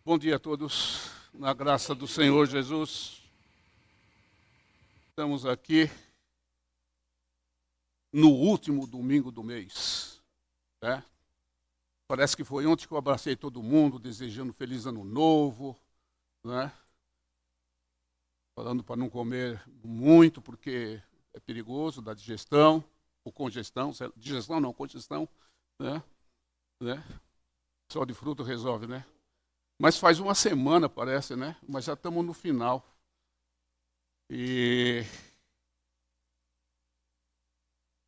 Bom dia a todos, na graça do Senhor Jesus. Estamos aqui no último domingo do mês, né? Parece que foi ontem que eu abracei todo mundo, desejando feliz ano novo, né? Falando para não comer muito, porque é perigoso, dá digestão, ou congestão, digestão não, congestão, né? Só de fruto resolve, né? Mas faz uma semana, parece, né? Mas já estamos no final. E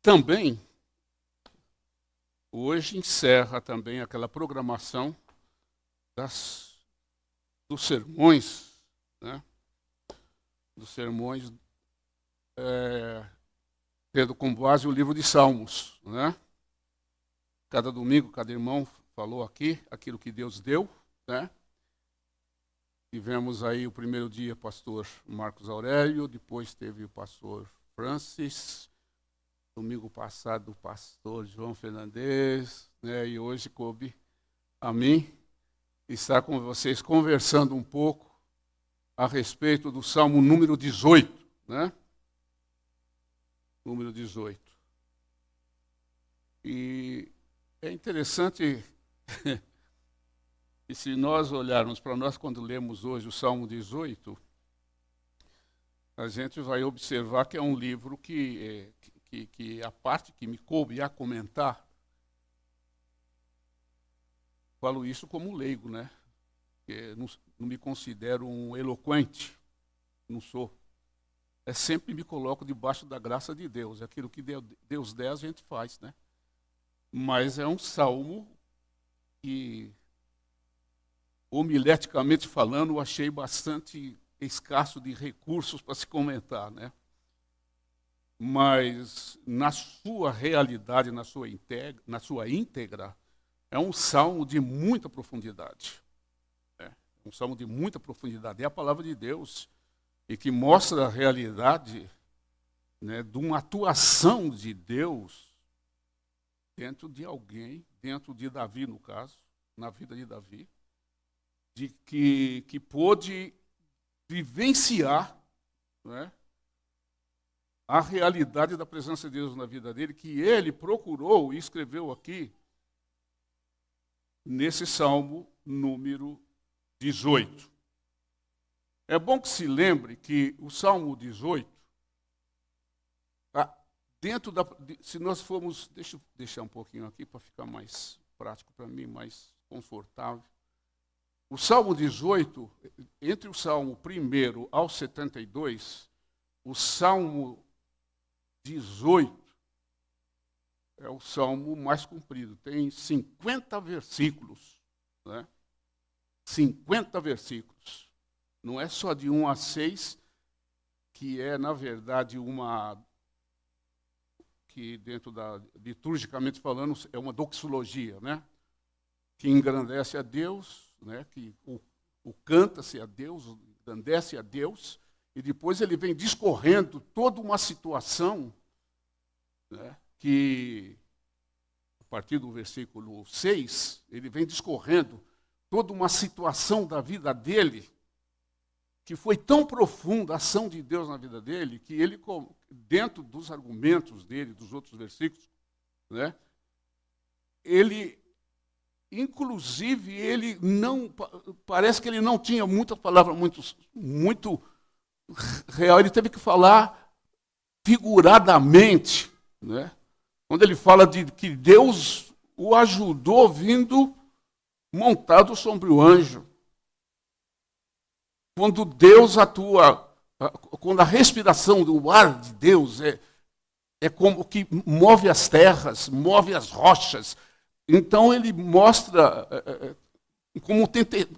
também, hoje encerra também aquela programação dos sermões, né? Dos sermões, tendo como base o livro de Salmos, né? Cada domingo, cada irmão falou aqui aquilo que Deus deu, né? Tivemos aí o primeiro dia o pastor Marcos Aurélio, depois teve o pastor Francis, domingo passado o pastor João Fernandes, né? E hoje coube a mim estar com vocês conversando um pouco a respeito do Salmo número 18, né? Número 18. E é interessante e se nós olharmos para nós quando lemos hoje o Salmo 18, a gente vai observar que é um livro que a parte que me coube a comentar, falo isso como leigo, né? Porque não me considero um eloquente, não sou. Sempre me coloco debaixo da graça de Deus, aquilo que Deus der a gente faz, né? Mas é um salmo que, homileticamente falando, eu achei bastante escasso de recursos para se comentar, né? Mas na sua realidade, na sua íntegra, é um salmo de muita profundidade. Um salmo de muita profundidade. É a palavra de Deus e que mostra a realidade, né, de uma atuação de Deus dentro de alguém, dentro de Davi, no caso, na vida de Davi, de que pôde vivenciar, né, a realidade da presença de Deus na vida dele, que ele procurou e escreveu aqui nesse Salmo número 18. É bom que se lembre que o Salmo 18, se nós formos, deixa eu deixar um pouquinho aqui para ficar mais prático para mim, mais confortável. O Salmo 18, entre o Salmo 1 ao 72, o Salmo 18 é o salmo mais comprido. Tem 50 versículos, né? 50 versículos. Não é só de 1 a 6, que é, na verdade, que dentro liturgicamente falando, é uma doxologia, né? Que engrandece a Deus, né? Que o canta-se a Deus, engrandece a Deus, e depois ele vem discorrendo toda uma situação, né? Que, a partir do versículo 6, ele vem discorrendo toda uma situação da vida dele, que foi tão profunda a ação de Deus na vida dele, que ele, dentro dos argumentos dele, dos outros versículos, né? Ele, inclusive, ele não, parece que ele não tinha muitas palavras muito real, ele teve que falar figuradamente, né? Quando ele fala de que Deus o ajudou vindo montado sobre o anjo. Quando Deus atua, quando a respiração do ar de Deus é como que move as terras, move as rochas. Então ele mostra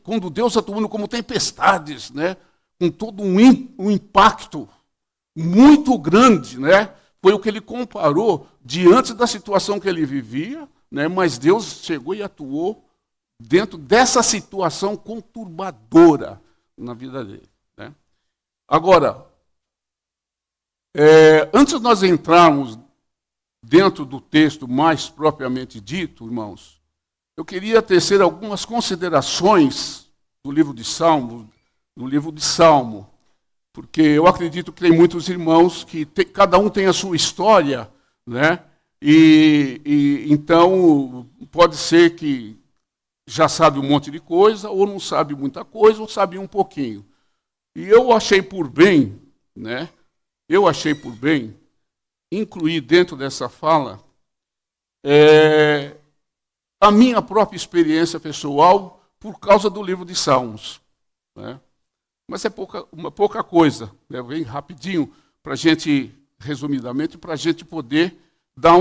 quando Deus atuando como tempestades, né? Com todo um impacto muito grande, né? Foi o que ele comparou diante da situação que ele vivia, né? Mas Deus chegou e atuou dentro dessa situação conturbadora na vida dele, né? Agora, antes de nós entrarmos dentro do texto mais propriamente dito, irmãos, eu queria tecer algumas considerações do livro de Salmo, porque eu acredito que tem muitos irmãos que cada um tem a sua história, né? E então pode ser que já sabe um monte de coisa, ou não sabe muita coisa, ou sabe um pouquinho. E eu achei por bem, né? Eu achei por bem incluir dentro dessa fala a minha própria experiência pessoal por causa do livro de Salmos, né? Mas é pouca coisa, né? Bem rapidinho, para a gente, resumidamente, para a gente poder dar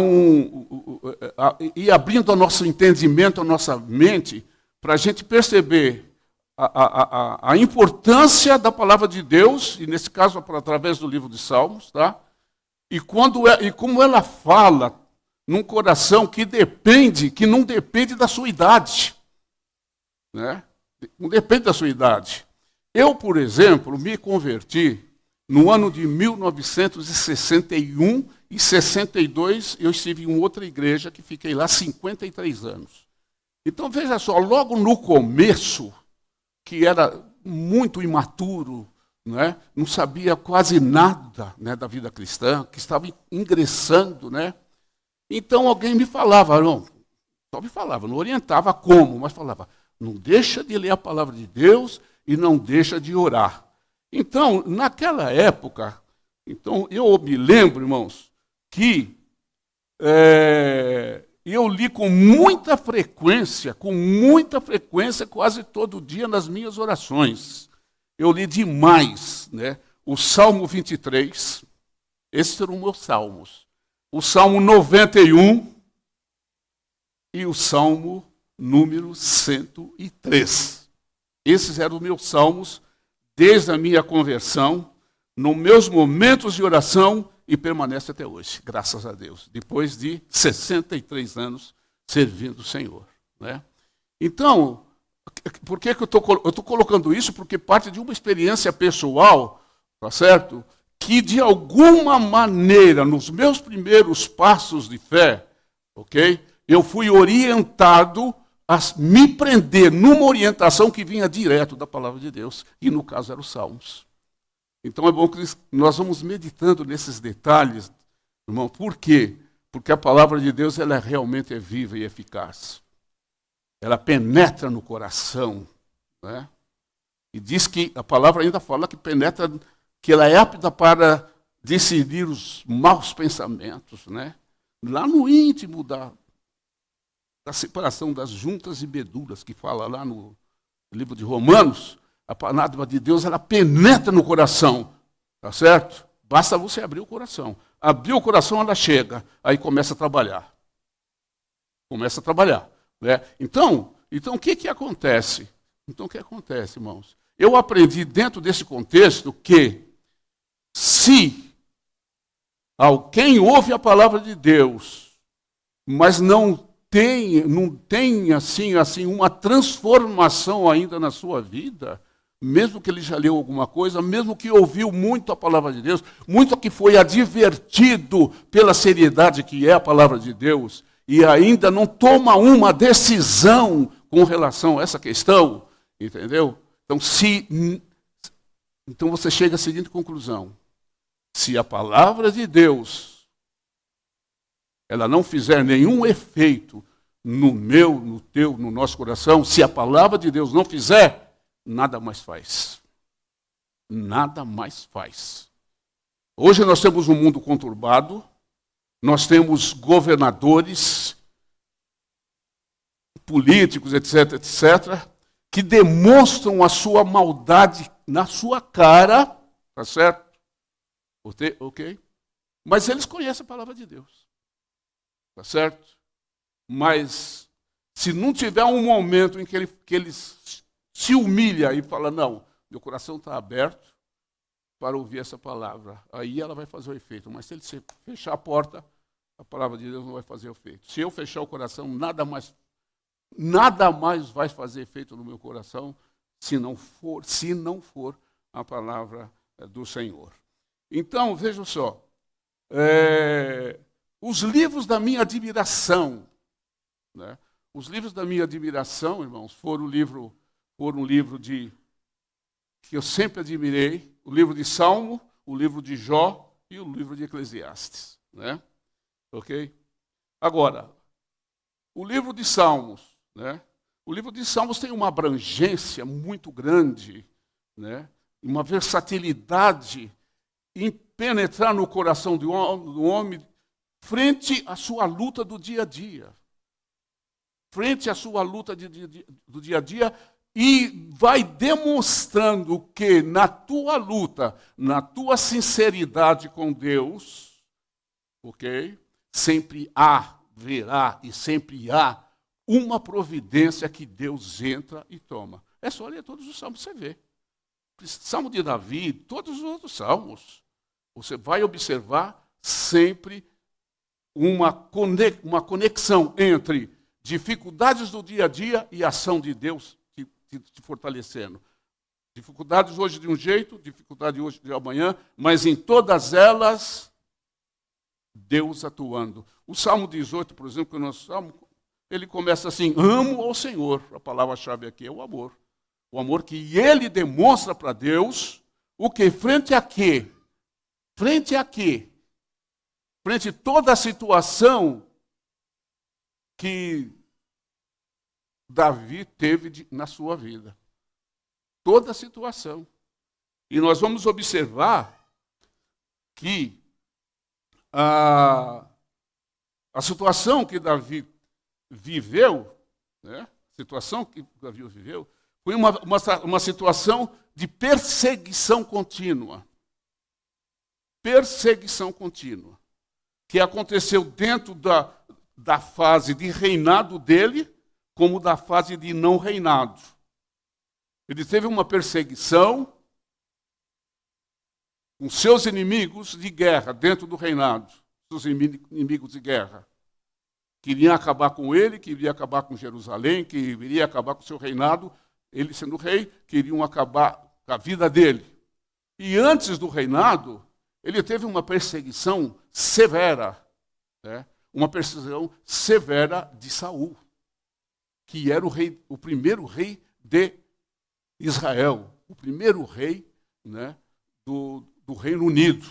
ir abrindo o nosso entendimento, a nossa mente, para a gente perceber a importância da palavra de Deus, e nesse caso através do livro de Salmos, tá? E como ela fala num coração que não depende da sua idade, né? Não depende da sua idade. Eu, por exemplo, me converti no ano de 1961 e 62, eu estive em outra igreja que fiquei lá 53 anos. Então, veja só, logo no começo, que era muito imaturo, né? Não sabia quase nada, né, da vida cristã, que estava ingressando, né? Então alguém me falava, só me falava, não orientava como, mas falava, não deixa de ler a palavra de Deus e não deixa de orar. Então, naquela época, eu me lembro, irmãos, que eu li com muita frequência, quase todo dia nas minhas orações. Eu li demais, né? O Salmo 23, esses eram os meus salmos. O Salmo 91 e o Salmo número 103. Esses eram os meus salmos desde a minha conversão, nos meus momentos de oração, e permanece até hoje, graças a Deus, depois de 63 anos servindo o Senhor, né? Então, por que eu estou colocando isso? Porque parte de uma experiência pessoal, tá certo? Que de alguma maneira, nos meus primeiros passos de fé, ok? Eu fui orientado a me prender numa orientação que vinha direto da palavra de Deus, e no caso eram os Salmos. Então é bom que nós vamos meditando nesses detalhes, irmão. Por quê? Porque a palavra de Deus ela realmente é viva e eficaz. Ela penetra no coração, né? E diz que a palavra ainda fala que penetra, que ela é apta para decidir os maus pensamentos, né? Lá no íntimo da separação das juntas e medulas, que fala lá no livro de Romanos. A palavra de Deus, ela penetra no coração, tá certo? Basta você abrir o coração. Abrir o coração, ela chega, aí começa a trabalhar. Né? Então, o que acontece? Então, o que acontece, irmãos? Eu aprendi dentro desse contexto que se alguém ouve a palavra de Deus, mas não tem assim uma transformação ainda na sua vida, mesmo que ele já leu alguma coisa, mesmo que ouviu muito a palavra de Deus, muito que foi advertido pela seriedade que é a palavra de Deus, e ainda não toma uma decisão com relação a essa questão, entendeu? Então você chega à seguinte conclusão: se a palavra de Deus ela não fizer nenhum efeito no meu, no teu, no nosso coração, se a palavra de Deus não fizer, nada mais faz. Nada mais faz. Hoje nós temos um mundo conturbado, nós temos governadores, políticos, etc., que demonstram a sua maldade na sua cara, tá certo? Ok? Mas eles conhecem a palavra de Deus, tá certo? Mas se não tiver um momento em que ele se humilha e fala, não, meu coração está aberto para ouvir essa palavra, aí ela vai fazer o efeito. Mas se ele fechar a porta, a palavra de Deus não vai fazer o efeito. Se eu fechar o coração, nada mais vai fazer efeito no meu coração, se não for a palavra do Senhor. Então, vejam só, os livros da minha admiração, né? Os livros da minha admiração, irmãos, foram o livro por um livro que eu sempre admirei, o livro de Salmo, o livro de Jó e o livro de Eclesiastes, né? Ok? Agora, o livro de Salmos, né? O livro de Salmos tem uma abrangência muito grande, né? Uma versatilidade em penetrar no coração do homem frente à sua luta do dia a dia. Frente à sua luta do dia a dia, e vai demonstrando que na tua luta, na tua sinceridade com Deus, ok? Sempre haverá e sempre há uma providência que Deus entra e toma. É só ler todos os salmos, você vê. Salmo de Davi, todos os outros salmos. Você vai observar sempre uma conexão entre dificuldades do dia a dia e a ação de Deus te fortalecendo. Dificuldades hoje de um jeito, dificuldade hoje de amanhã, mas em todas elas, Deus atuando. O Salmo 18, por exemplo, que é o nosso Salmo, ele começa assim: amo ao Senhor. A palavra-chave aqui é o amor. O amor que ele demonstra para Deus, o que? Frente a quê? Frente a quê? Frente a toda a situação que Davi teve na sua vida. Toda a situação. E nós vamos observar que a situação que Davi viveu, né? Foi uma situação de perseguição contínua. Perseguição contínua. Que aconteceu dentro da fase de reinado dele, como da fase de não reinado. Ele teve uma perseguição com seus inimigos de guerra dentro do reinado. Seus inimigos de guerra. Queriam acabar com ele, queriam acabar com Jerusalém, queriam acabar com o seu reinado. Ele sendo rei, queriam acabar com a vida dele. E antes do reinado, ele teve uma perseguição severa, né? Uma perseguição severa de Saul, que era o primeiro rei de Israel, o primeiro rei, né, do Reino Unido,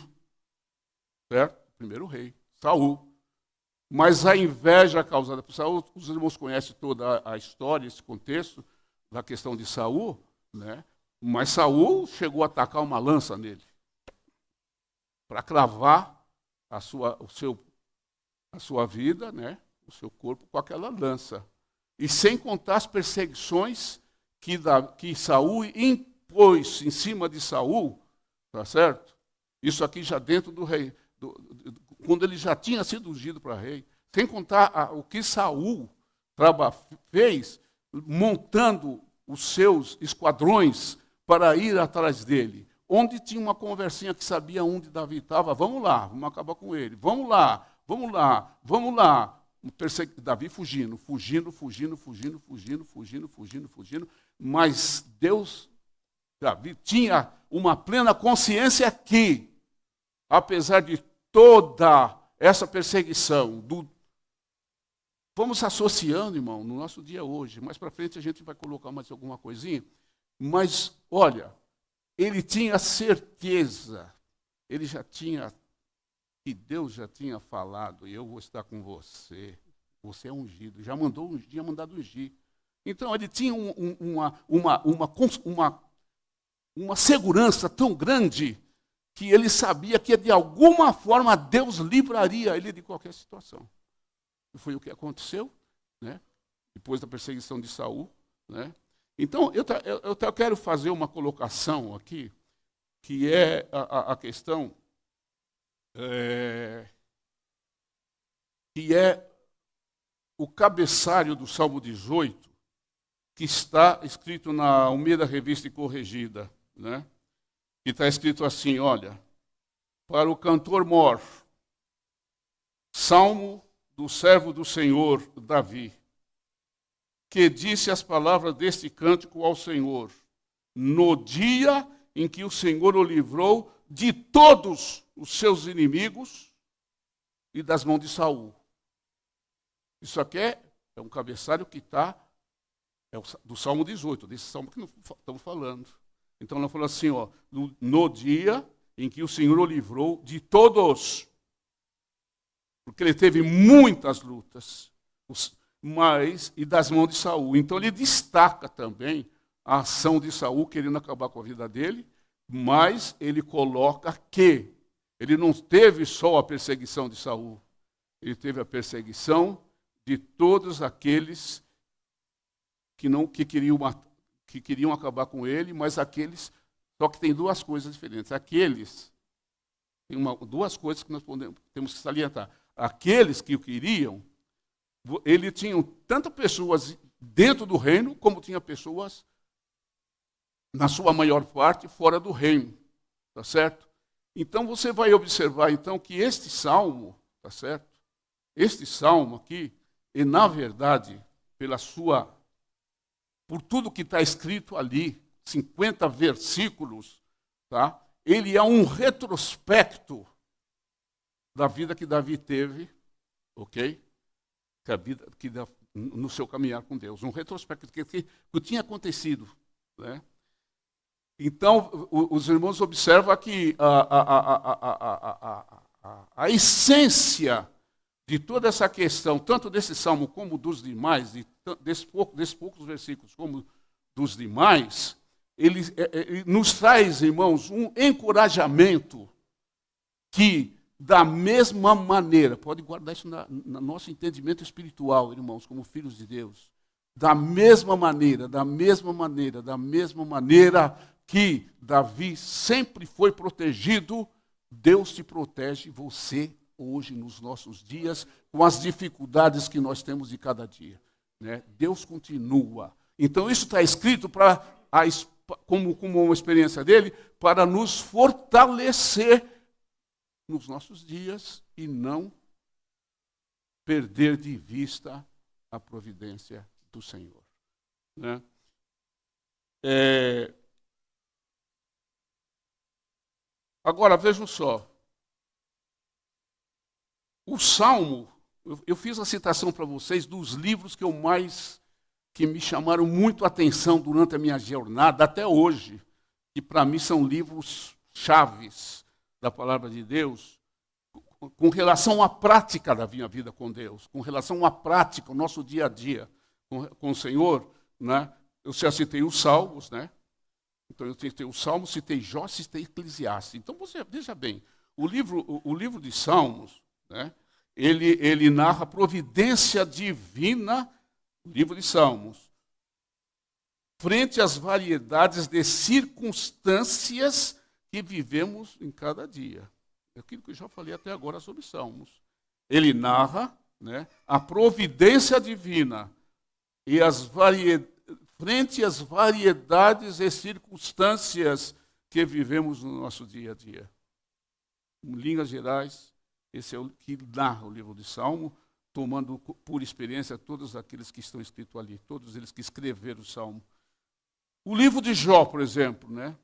certo? O primeiro rei, Saul. Mas a inveja causada por Saul, os irmãos conhecem toda a história, esse contexto da questão de Saul, né? Mas Saul chegou a atacar uma lança nele, para cravar a sua vida, né? O seu corpo com aquela lança. E sem contar as perseguições que Saul impôs em cima de Saul, tá certo? Isso aqui já dentro do rei, quando ele já tinha sido ungido para rei. Sem contar o que Saul fez, montando os seus esquadrões para ir atrás dele. Onde tinha uma conversinha que sabia onde Davi estava, vamos lá, vamos acabar com ele. Vamos lá, vamos lá, vamos lá. Davi fugindo. Mas Davi tinha uma plena consciência que, apesar de toda essa perseguição, vamos associando, irmão, no nosso dia hoje. Mais para frente a gente vai colocar mais alguma coisinha. Mas, olha, ele tinha certeza, ele já tinha, que Deus já tinha falado, eu vou estar com você, você é ungido, já tinha mandado ungir. Então ele tinha uma segurança tão grande que ele sabia que de alguma forma Deus livraria ele de qualquer situação. E foi o que aconteceu, né? Depois da perseguição de Saul, né? Então, eu quero fazer uma colocação aqui, que é a questão, que é o cabeçalho do Salmo 18, que está escrito na Almeida Revista e Corrigida, né? Que está escrito assim, olha, para o cantor mor, Salmo do servo do Senhor, Davi, que disse as palavras deste cântico ao Senhor, no dia em que o Senhor o livrou de todos os seus inimigos e das mãos de Saul. Isso aqui é um cabeçalho que está É do Salmo 18, desse salmo que nós estamos falando. Então ela falou assim, ó, no dia em que o Senhor o livrou de todos, porque ele teve muitas lutas, mas e das mãos de Saul. Então ele destaca também a ação de Saul querendo acabar com a vida dele, mas ele coloca que ele não teve só a perseguição de Saul, ele teve a perseguição de todos aqueles que queriam acabar com ele, mas aqueles, só que tem duas coisas diferentes. Aqueles, duas coisas que nós temos que salientar. Aqueles que o queriam, ele tinha tanto pessoas dentro do reino, como tinha pessoas, na sua maior parte, fora do reino. Tá certo? Então você vai observar então que este salmo, tá certo? Este salmo aqui, e na verdade, por tudo que está escrito ali, 50 versículos, tá? Ele é um retrospecto da vida que Davi teve, ok? No seu caminhar com Deus. Um retrospecto que tinha acontecido, né? Então, os irmãos observam que a essência de toda essa questão, tanto desse salmo como dos demais, desses poucos versículos como dos demais, ele nos traz, irmãos, um encorajamento que, da mesma maneira, pode guardar isso no nosso entendimento espiritual, irmãos, como filhos de Deus, da mesma maneira que Davi sempre foi protegido, Deus te protege, você hoje, nos nossos dias, com as dificuldades que nós temos de cada dia. Né? Deus continua. Então, isso está escrito como uma experiência dele, para nos fortalecer nos nossos dias e não perder de vista a providência do Senhor. Né? Agora, vejam só. O Salmo, eu fiz a citação para vocês dos livros que me chamaram muito a atenção durante a minha jornada, até hoje, que para mim são livros chaves da palavra de Deus, com relação à prática da minha vida com Deus, com relação à prática, o nosso dia a dia com o Senhor, né? Eu já citei os Salmos, né? Então eu citei o Salmo, citei Jó, citei Eclesiastes. Então você veja bem, o livro de Salmos, né? Ele narra a providência divina, o livro de Salmos, frente às variedades de circunstâncias que vivemos em cada dia. É aquilo que eu já falei até agora sobre Salmos. Ele narra, né, a providência divina e frente às variedades e circunstâncias que vivemos no nosso dia a dia. Em linhas gerais, esse é o que narra o livro de Salmo, tomando por experiência todos aqueles que estão escritos ali, todos eles que escreveram o Salmo. O livro de Jó, por exemplo, né?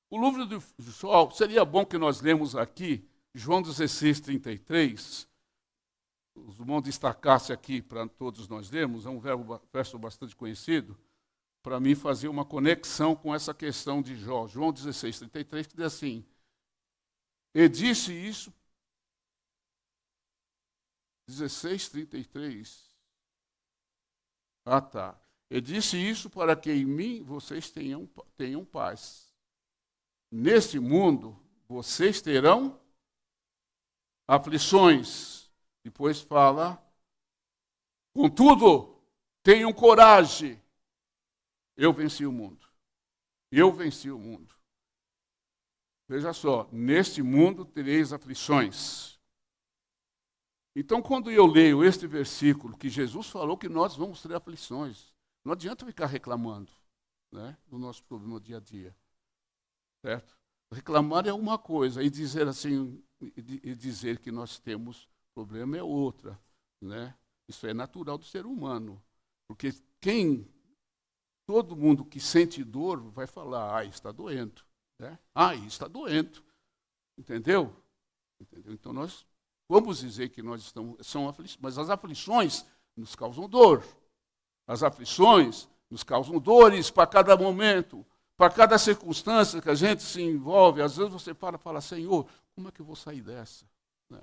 O livro de Jó, seria bom que nós lemos aqui, João 16, 33. Os irmãos destacassem aqui para todos nós lermos, é um verso bastante conhecido, para mim fazer uma conexão com essa questão de Jó. João 16, 33, que diz assim, e disse isso, 16, 33. Ah, tá. E disse isso para que em mim vocês tenham paz. Neste mundo, vocês terão aflições. Depois fala, contudo, tenham coragem. Eu venci o mundo. Eu venci o mundo. Veja só, neste mundo tereis aflições. Então, quando eu leio este versículo, que Jesus falou que nós vamos ter aflições, não adianta ficar reclamando, né, do nosso problema no dia a dia. Certo? Reclamar é uma coisa, e dizer assim, e dizer que nós temos problema é outra. Né? Isso é natural do ser humano. Porque todo mundo que sente dor vai falar, está doendo. Né? Está doendo. Entendeu? Então nós vamos dizer que são aflições, mas as aflições nos causam dor. As aflições nos causam dores para cada momento, para cada circunstância que a gente se envolve. Às vezes você fala, Senhor, como é que eu vou sair dessa? Né?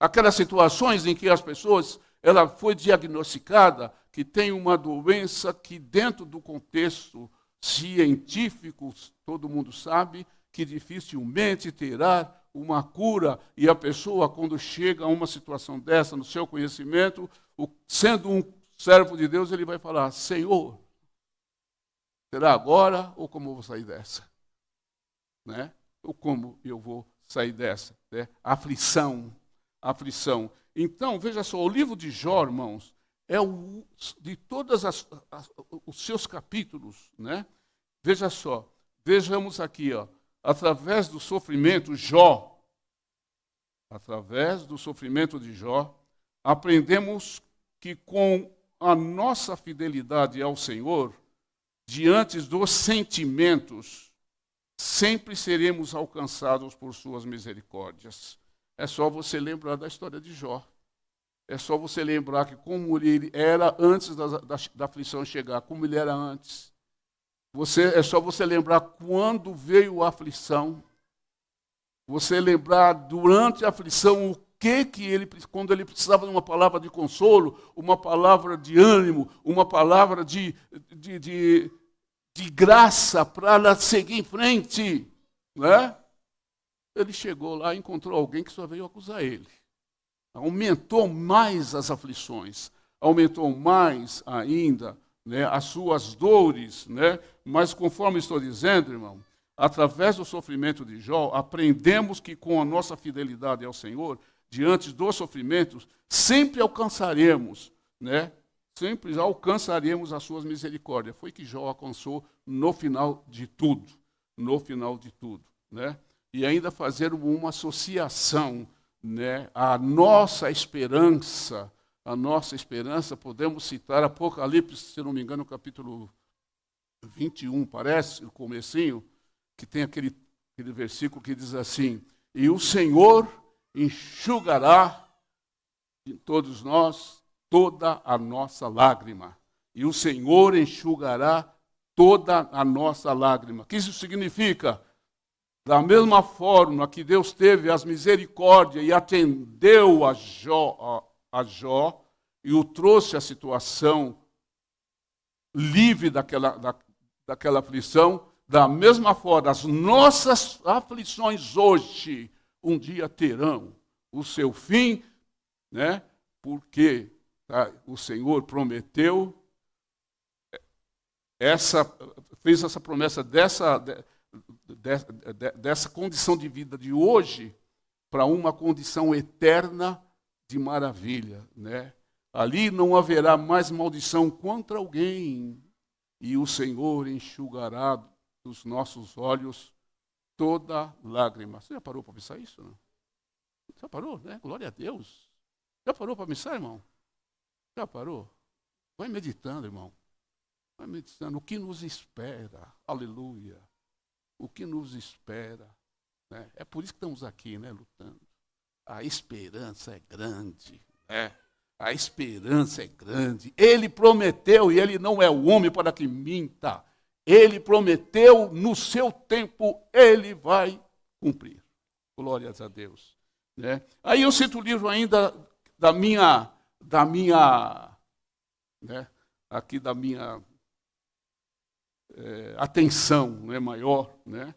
Aquelas situações em que as pessoas, ela foi diagnosticada que tem uma doença que dentro do contexto científico, todo mundo sabe, que dificilmente terá uma cura, e a pessoa, quando chega a uma situação dessa, no seu conhecimento, sendo um servo de Deus, ele vai falar, Senhor, será agora ou como eu vou sair dessa? Né? Ou como eu vou sair dessa? Né? Aflição. Então, veja só, o livro de Jó, irmãos, é de todos os seus capítulos, né? Veja só, vejamos aqui, ó, através do sofrimento de Jó, aprendemos que com a nossa fidelidade ao Senhor, diante dos sentimentos, sempre seremos alcançados por suas misericórdias. É só você lembrar da história de Jó. É só você lembrar que como ele era antes da aflição chegar, como ele era antes. É só você lembrar quando veio a aflição. Você lembrar durante a aflição quando ele precisava de uma palavra de consolo, uma palavra de ânimo, uma palavra de graça para seguir em frente. Né? Ele chegou lá e encontrou alguém que só veio acusar ele. Aumentou mais as aflições, aumentou mais ainda, né, as suas dores, né? Mas conforme estou dizendo, irmão, através do sofrimento de Jó, aprendemos que com a nossa fidelidade ao Senhor, diante dos sofrimentos, sempre alcançaremos, né? Sempre alcançaremos as suas misericórdias. Foi que Jó alcançou no final de tudo, né? E ainda fazer uma associação, né? A nossa esperança, podemos citar Apocalipse, se não me engano, capítulo 21, parece, o comecinho, que tem aquele versículo que diz assim, e o Senhor enxugará de todos nós toda a nossa lágrima. E o Senhor enxugará toda a nossa lágrima. O que isso significa? Da mesma forma que Deus teve as misericórdias e atendeu a Jó e o trouxe à situação livre daquela aflição, da mesma forma, as nossas aflições hoje, um dia terão o seu fim, né? Porque o Senhor prometeu, fez essa promessa dessa condição de vida de hoje para uma condição eterna de maravilha, né? Ali não haverá mais maldição contra alguém, e o Senhor enxugará dos nossos olhos toda lágrima. Você já parou para pensar isso? Não? Já parou, né? Glória a Deus. Já parou para pensar, irmão? Já parou? Vai meditando, irmão. Vai meditando. O que nos espera? Aleluia. O que nos espera? Né? É por isso que estamos aqui, né, lutando. A esperança é grande, né? A esperança é grande. Ele prometeu, e ele não é o homem para que minta. Ele prometeu, no seu tempo, ele vai cumprir. Glórias a Deus. Né? Aí eu cito o livro ainda da minha né? Aqui da minha atenção, né, maior, né?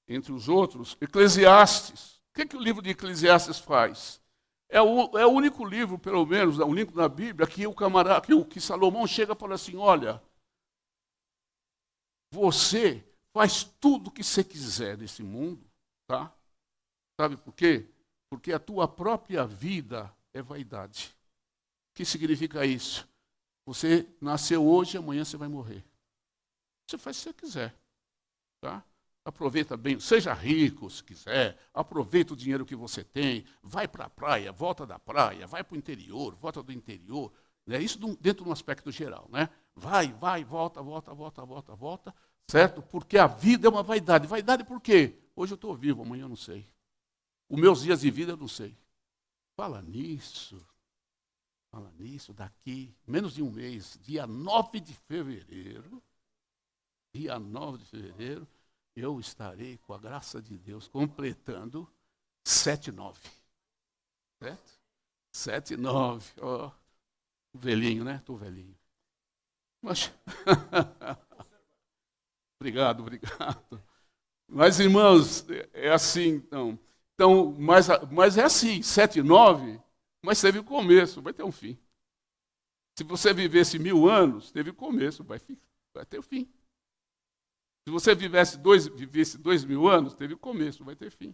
Entre os outros, Eclesiastes. O que o livro de Eclesiastes faz? É o único livro, pelo menos, o único na Bíblia, que Salomão chega e fala assim, olha, você faz tudo o que você quiser nesse mundo, tá? Sabe por quê? Porque a tua própria vida é vaidade. O que significa isso? Você nasceu hoje, amanhã você vai morrer. Você faz o que você quiser, tá? Aproveita bem, seja rico se quiser, aproveita o dinheiro que você tem, vai para a praia, volta da praia, vai para o interior, volta do interior. Né? Isso dentro de um aspecto geral, né? Vai, volta, certo? Porque a vida é uma vaidade. Vaidade por quê? Hoje eu estou vivo, amanhã eu não sei. Os meus dias de vida eu não sei. Fala nisso. Fala nisso, daqui, menos de um mês, dia 9 de fevereiro, eu estarei, com a graça de Deus, completando 7-9. Certo? 7-9. Ó, velhinho, né? Estou velhinho. Mas... Obrigado. Mas, irmãos, é assim, então. Mas é assim, 7-9, mas teve o começo, vai ter um fim. Se você vivesse 1000 anos, teve o começo, vai ter o fim. Se você vivesse 2000 anos, teve o começo, vai ter fim.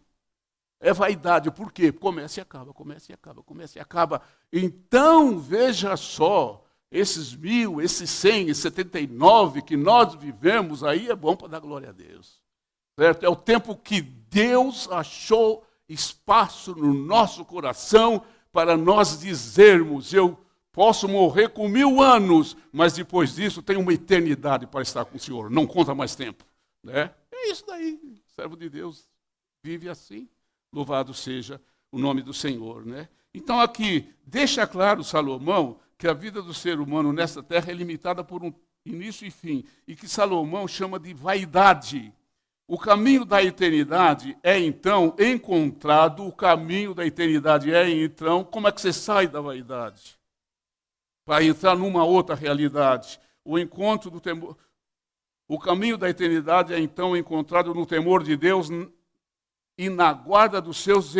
É vaidade, por quê? Começa e acaba. Então, veja só, esses 1000, esses 100, esses 79 que nós vivemos, aí é bom para dar glória a Deus. Certo? É o tempo que Deus achou espaço no nosso coração para nós dizermos, eu posso morrer com 1000 anos, mas depois disso tenho uma eternidade para estar com o Senhor. Não conta mais tempo. Né? É isso daí. O servo de Deus vive assim. Louvado seja o nome do Senhor. Né? Então aqui, deixa claro Salomão que a vida do ser humano nesta terra é limitada por um início e fim. E que Salomão chama de vaidade. O caminho da eternidade é então encontrado. O caminho da eternidade é então, como é que você sai da vaidade? Para entrar numa outra realidade. O encontro do temor. O caminho da eternidade é então encontrado no temor de Deus e na guarda dos seus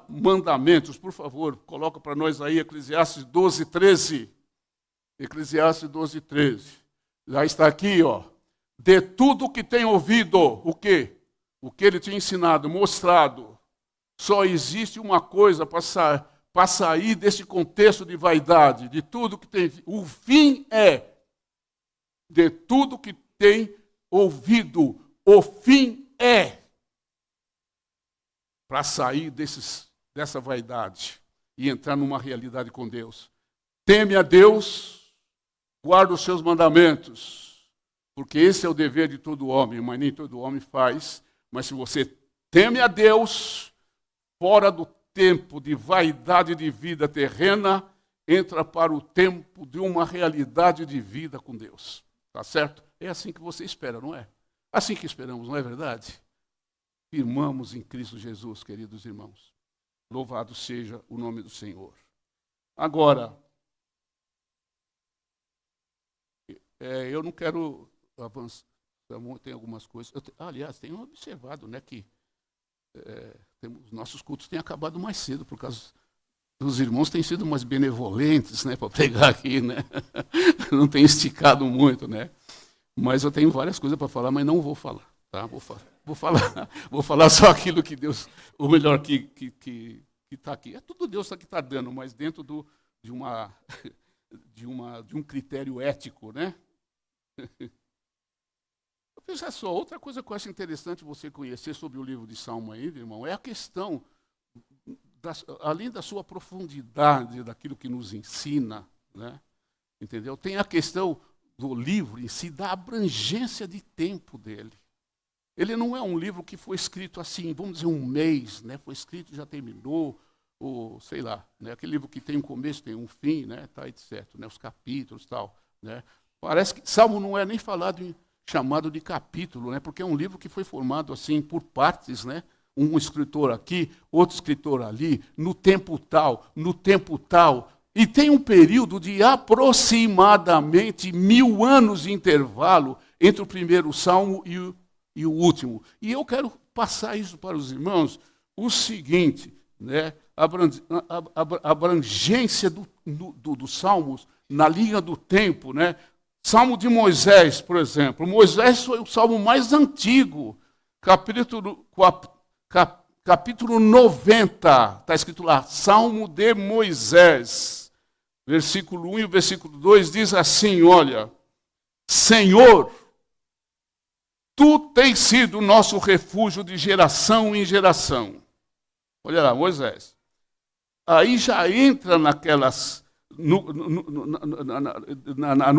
mandamentos. Por favor, coloca para nós aí Eclesiastes 12:13. Eclesiastes 12:13. Já está aqui, ó. De tudo que tem ouvido, o quê? O que ele tinha ensinado, mostrado. Só existe uma coisa para sair desse contexto de vaidade, de tudo que tem. O fim é de tudo que tem ouvido. O fim é para sair dessa vaidade e entrar numa realidade com Deus. Teme a Deus, guarda os seus mandamentos. Porque esse é o dever de todo homem, mas nem todo homem faz. Mas se você teme a Deus, fora do tempo de vaidade de vida terrena, entra para o tempo de uma realidade de vida com Deus. Tá certo? É assim que você espera, não é? Assim que esperamos, não é verdade? Firmamos em Cristo Jesus, queridos irmãos. Louvado seja o nome do Senhor. Agora, eu não quero avançar, tem algumas coisas. Aliás, tenho observado, né, que os nossos cultos têm acabado mais cedo, por causa dos irmãos têm sido mais benevolentes, né, para pregar aqui, né? Não tem esticado muito, né? Mas eu tenho várias coisas para falar, mas não vou falar, tá? Vou falar só aquilo que Deus, o melhor que está aqui. É tudo Deus que está dando, mas dentro de um critério ético, né? Veja só, outra coisa que eu acho interessante você conhecer sobre o livro de Salmo aí, irmão, é a questão, além da sua profundidade, daquilo que nos ensina, né? Entendeu? Tem a questão do livro em si, da abrangência de tempo dele. Ele não é um livro que foi escrito assim, vamos dizer, um mês, né? Foi escrito e já terminou, ou sei lá, né? Aquele livro que tem um começo, tem um fim, né? Tá, etc. Né? Os capítulos e tal, né? Parece que Salmo não é nem chamado de capítulo, né? Porque é um livro que foi formado assim por partes, né? Um escritor aqui, outro escritor ali, no tempo tal. E tem um período de aproximadamente 1000 anos de intervalo entre o primeiro salmo e o último. E eu quero passar isso para os irmãos, o seguinte, né? A abrangência dos salmos na linha do tempo, né? Salmo de Moisés, por exemplo. Moisés foi o salmo mais antigo, capítulo 90, está escrito lá, Salmo de Moisés. Versículo 1 e o versículo 2 diz assim, olha, Senhor, Tu tens sido o nosso refúgio de geração em geração. Olha lá, Moisés. Aí já entra naquelas... No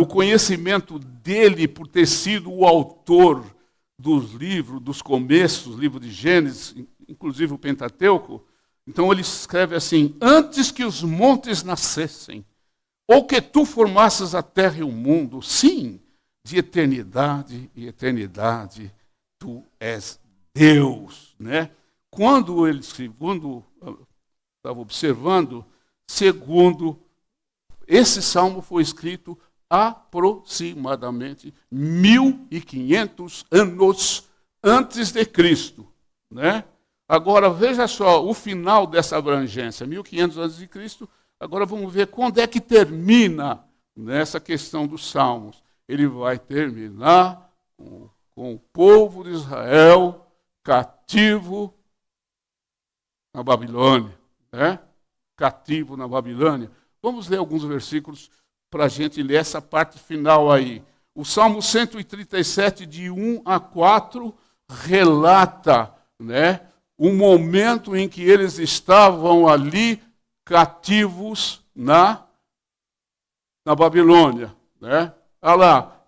conhecimento dele por ter sido o autor dos livros, dos começos, livro de Gênesis, inclusive o Pentateuco. Então ele escreve assim, antes que os montes nascessem, Ou que tu formasses a terra e o mundo? Sim, de eternidade e eternidade, tu és Deus, né? Quando ele, segundo, estava observando, segundo, esse salmo foi escrito aproximadamente 1500 anos antes de Cristo, né? Agora, veja só, o final dessa abrangência, 1500 antes de Cristo. Agora vamos ver quando é que termina nessa questão dos salmos. Ele vai terminar com o povo de Israel cativo na Babilônia, né? Cativo na Babilônia. Vamos ler alguns versículos para a gente ler essa parte final aí. O Salmo 137, de 1 a 4, relata, né, o momento em que eles estavam ali cativos na Babilônia, né? Olha lá,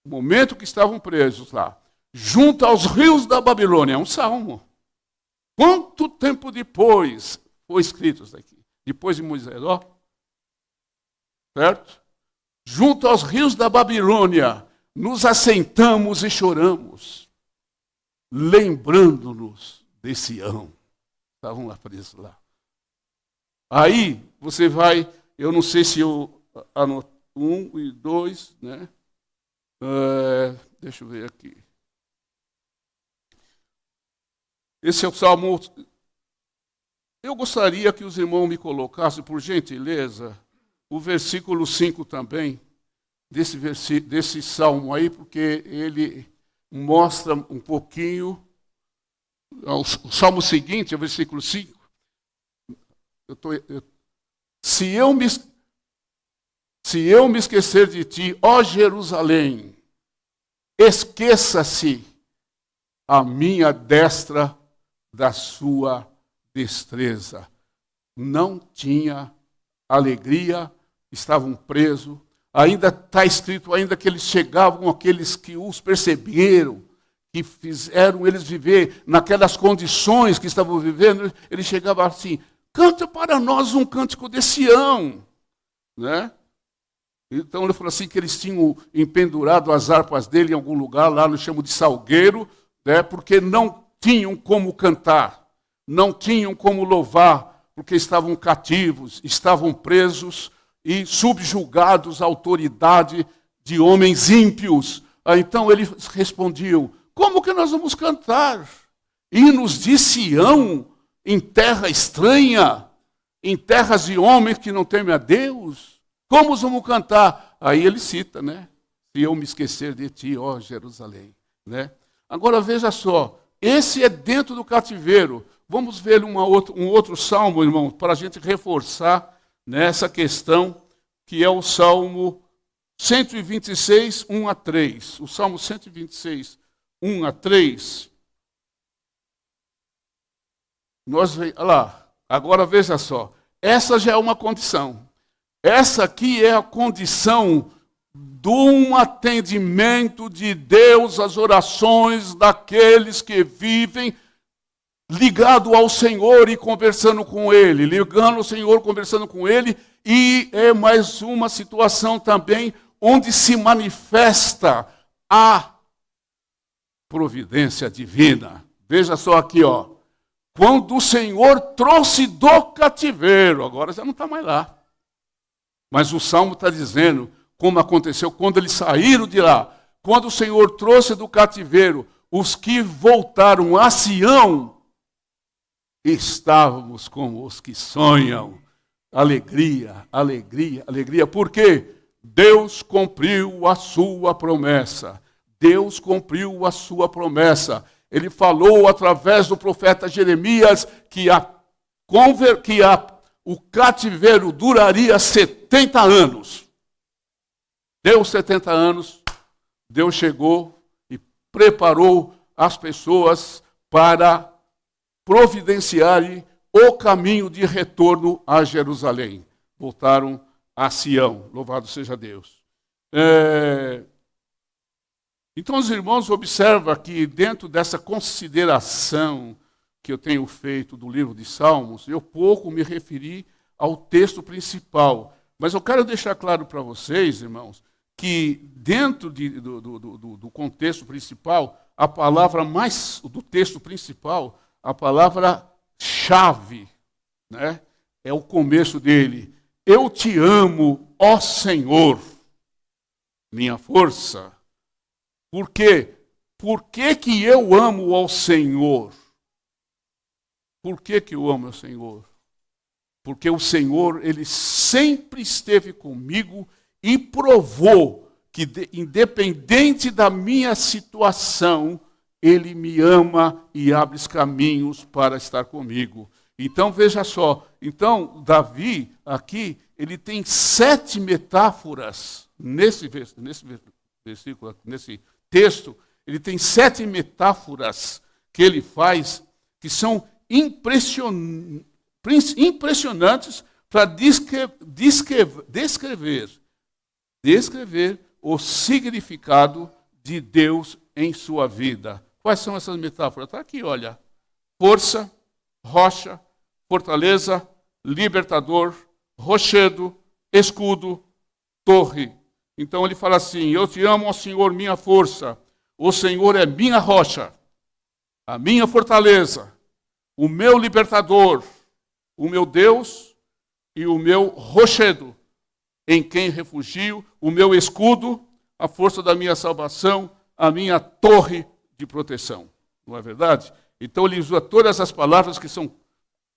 o momento que estavam presos lá, junto aos rios da Babilônia, é um salmo. Quanto tempo depois foi escrito isso aqui? Depois de Moisés, ó. Certo? Junto aos rios da Babilônia, nos assentamos e choramos, lembrando-nos de Sião. Estavam lá presos lá. Aí você vai, eu não sei se eu anoto 1 e 2, né? Deixa eu ver aqui. Esse é o Salmo. Eu gostaria que os irmãos me colocassem, por gentileza, o versículo 5 também, desse salmo aí, porque ele mostra um pouquinho. O salmo seguinte, é o versículo 5. Se eu me esquecer de ti, ó Jerusalém, esqueça-se a minha destra da sua destreza. Não tinha alegria, estavam presos. Ainda está escrito ainda que eles chegavam, aqueles que os perceberam, que fizeram eles viver naquelas condições que estavam vivendo, eles chegavam assim: canta para nós um cântico de Sião, né? Então ele falou assim que eles tinham empendurado as harpas dele em algum lugar, lá no chamo de salgueiro, né? Porque não tinham como cantar, não tinham como louvar, porque estavam cativos, estavam presos e subjugados à autoridade de homens ímpios. Então eles respondiam: como que nós vamos cantar hinos de Sião em terra estranha, em terras de homens que não temem a Deus? Como vamos cantar? Aí ele cita, né? Se eu me esquecer de ti, ó Jerusalém, né? Agora veja só, esse é dentro do cativeiro. Vamos ver um outro salmo, irmão, para a gente reforçar nessa questão, que é o Salmo 126, 1 a 3. O Salmo 126, 1 a 3. Olha lá, agora veja só, essa já é uma condição. Essa aqui é a condição de um atendimento de Deus às orações daqueles que vivem ligado ao Senhor e conversando com Ele, ligando ao Senhor, conversando com Ele, e é mais uma situação também onde se manifesta a providência divina. Veja só aqui, ó. Quando o Senhor trouxe do cativeiro, agora já não está mais lá. Mas o Salmo está dizendo como aconteceu quando eles saíram de lá. Quando o Senhor trouxe do cativeiro os que voltaram a Sião, estávamos como os que sonham. Alegria, alegria, alegria. Por quê? Deus cumpriu a sua promessa. Deus cumpriu a sua promessa. Ele falou através do profeta Jeremias que o cativeiro duraria 70 anos. Deu 70 anos, Deus chegou e preparou as pessoas para providenciarem o caminho de retorno a Jerusalém. Voltaram a Sião, louvado seja Deus. Então os irmãos observam que dentro dessa consideração que eu tenho feito do livro de Salmos, eu pouco me referi ao texto principal, Mas eu quero deixar claro para vocês, irmãos, que dentro do contexto principal, a palavra do texto principal, a palavra-chave, né, é o começo dele. Eu te amo, ó Senhor, minha força. Por quê? Por que eu amo ao Senhor? Por que eu amo ao Senhor? Porque o Senhor, Ele sempre esteve comigo e provou que, independente da minha situação, Ele me ama e abre os caminhos para estar comigo. Então, veja só. Então, Davi, aqui, ele tem 7 metáforas nesse versículo, nesse texto. Ele tem 7 metáforas que ele faz, que são impressionantes para descrever o significado de Deus em sua vida. Quais são essas metáforas? Está aqui, olha. Força, rocha, fortaleza, libertador, rochedo, escudo, torre. Então ele fala assim: eu te amo, ó Senhor, minha força. O Senhor é minha rocha, a minha fortaleza, o meu libertador, o meu Deus e o meu rochedo, em quem refugio, o meu escudo, a força da minha salvação, a minha torre de proteção. Não é verdade? Então ele usa todas as palavras que são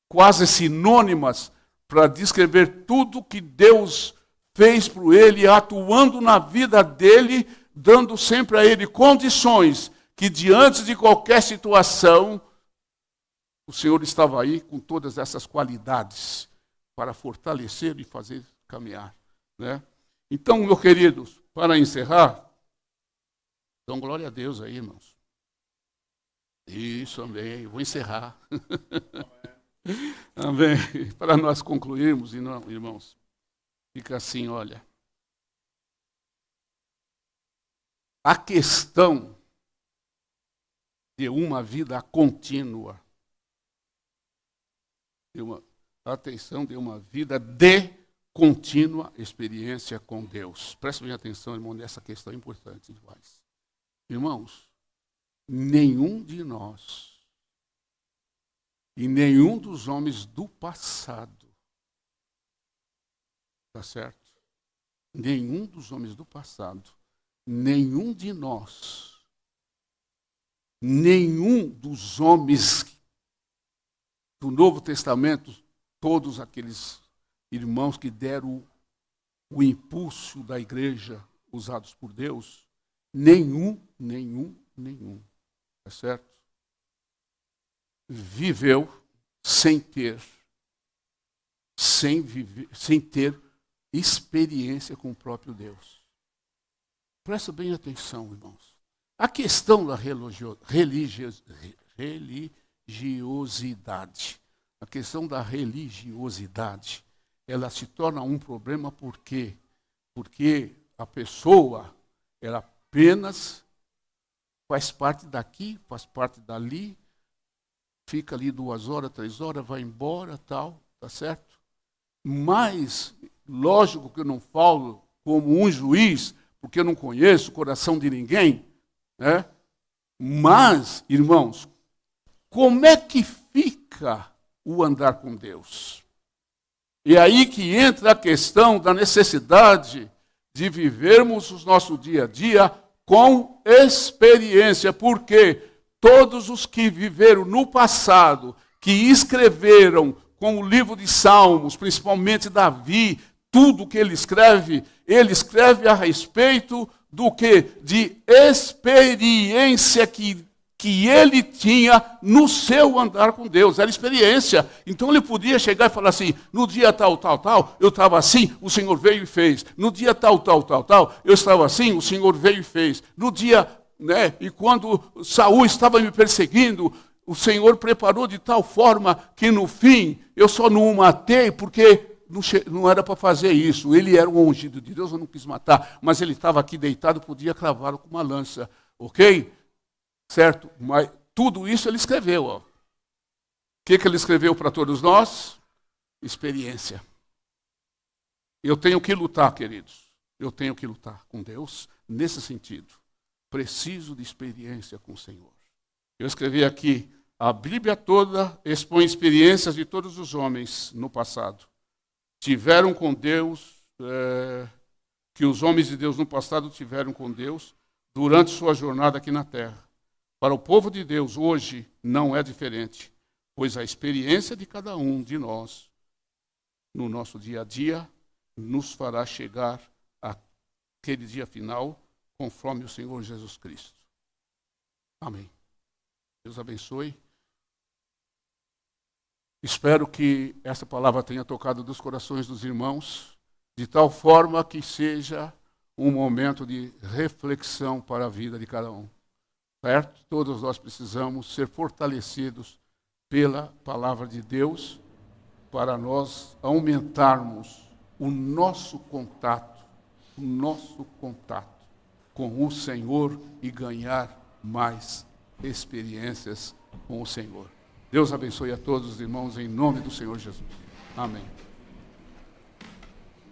quase sinônimas para descrever tudo que Deus fez por ele, atuando na vida dele, dando sempre a ele condições que, diante de qualquer situação, o Senhor estava aí com todas essas qualidades para fortalecer e fazer caminhar, né? Então, meus queridos, para encerrar, então glória a Deus aí, irmãos. Isso, amém. Vou encerrar. Amém. Para nós concluirmos, irmãos, fica assim, olha. A questão de uma vida contínua, de uma vida de contínua experiência com Deus. Preste bem atenção, irmão, nessa questão importante demais. Irmãos, nenhum de nós e nenhum dos homens do passado, tá certo? Nenhum dos homens do passado, nenhum de nós, nenhum dos homens do Novo Testamento, todos aqueles irmãos que deram o impulso da igreja usados por Deus, nenhum, tá certo? Viveu sem ter experiência com o próprio Deus. Presta bem atenção, irmãos. A questão da religiosidade, a questão da religiosidade, ela se torna um problema por quê? Porque a pessoa, ela apenas faz parte daqui, faz parte dali, fica ali 2 horas, 3 horas, vai embora, tal, tá certo? Mas, lógico que eu não falo como um juiz, porque eu não conheço o coração de ninguém, né? Mas, irmãos, como é que fica o andar com Deus? E aí que entra a questão da necessidade de vivermos o nosso dia a dia com experiência, porque todos os que viveram no passado, que escreveram com o livro de Salmos, principalmente Davi, tudo que ele escreve a respeito do que? De experiência que ele tinha no seu andar com Deus. Era experiência. Então ele podia chegar e falar assim: no dia tal, eu estava assim, o Senhor veio e fez. No dia tal, eu estava assim, o Senhor veio e fez. No dia, né, e quando Saul estava me perseguindo, o Senhor preparou de tal forma que no fim eu só não o matei porque não era para fazer isso. Ele era um ungido de Deus, eu não quis matar, mas ele estava aqui deitado, podia cravá-lo com uma lança, ok? Certo? Mas tudo isso ele escreveu. Ó. O que ele escreveu para todos nós? Experiência. eu tenho que lutar, queridos. Eu tenho que lutar com Deus nesse sentido. Preciso de experiência com o Senhor. Eu escrevi aqui, a Bíblia toda expõe experiências de todos os homens no passado. Tiveram com Deus, que os homens de Deus no passado tiveram com Deus durante sua jornada aqui na terra. Para o povo de Deus, hoje, não é diferente, pois a experiência de cada um de nós, no nosso dia a dia, nos fará chegar àquele dia final, conforme o Senhor Jesus Cristo. Amém. Deus abençoe. Espero que essa palavra tenha tocado dos corações dos irmãos, de tal forma que seja um momento de reflexão para a vida de cada um. Certo? Todos nós precisamos ser fortalecidos pela palavra de Deus para nós aumentarmos o nosso contato com o Senhor e ganhar mais experiências com o Senhor. Deus abençoe a todos os irmãos em nome do Senhor Jesus. Amém.